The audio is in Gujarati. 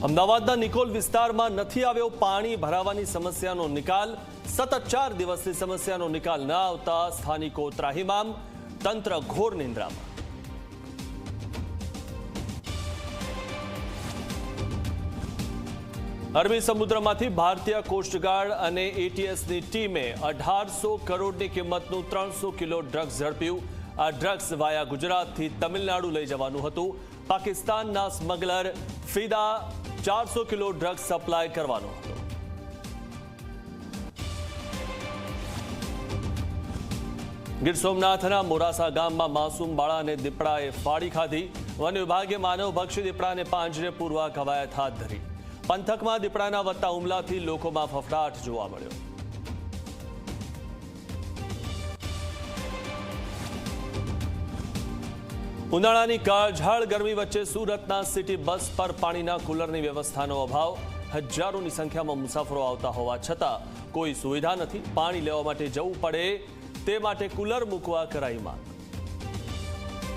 અમદાવાદના નિકોલ વિસ્તારમાં નથી આવ્યો પાણી ભરાવાની સમસ્યાનો નિકાલ। સતત 4 દિવસથી સમસ્યાનો નિકાલ ન આવતા સ્થાનિકો ત્રાહિમામ, તંત્ર ઘોર નિંદ્રામાં। અરબી સમુદ્રમાંથી ભારતીય કોસ્ટગાર્ડ અને એટીએસની ટીમે 1800 કરોડની કિંમતનું 300 કિલો ડ્રગ્સ ઝડપ્યું। આ ડ્રગ્સ વાયા ગુજરાતથી તમિલનાડુ લઈ જવાનું હતું। પાકિસ્તાનના સ્મગલર ફિદા 400 કિલો ડ્રગ્સ સપ્લાય કરવાનો હતો। ગીર સોમનાથના મોરાસા ગામમાં માસૂમ બાળાને દીપડાએ ફાડી ખાધી। વન વિભાગે માનવભક્ષી દીપડાને પાંજરે પૂરવા કવાયત હાથ ધરી। પંથકમાં દીપડાના વધતા હુમલાથી લોકોમાં ફફડાટ જોવા મળ્યો। ઉનાળાની કાળઝાળ ગરમી વચ્ચે સુરતના સિટી બસ પર પાણીના કુલરની વ્યવસ્થાનો અભાવ। હજારોની સંખ્યામાં મુસાફરો આવતા હોવા છતાં કોઈ સુવિધા નથી। પાણી લેવા માટે જવું પડે તે માટે કુલર મૂકવા કરાઈ માંગ।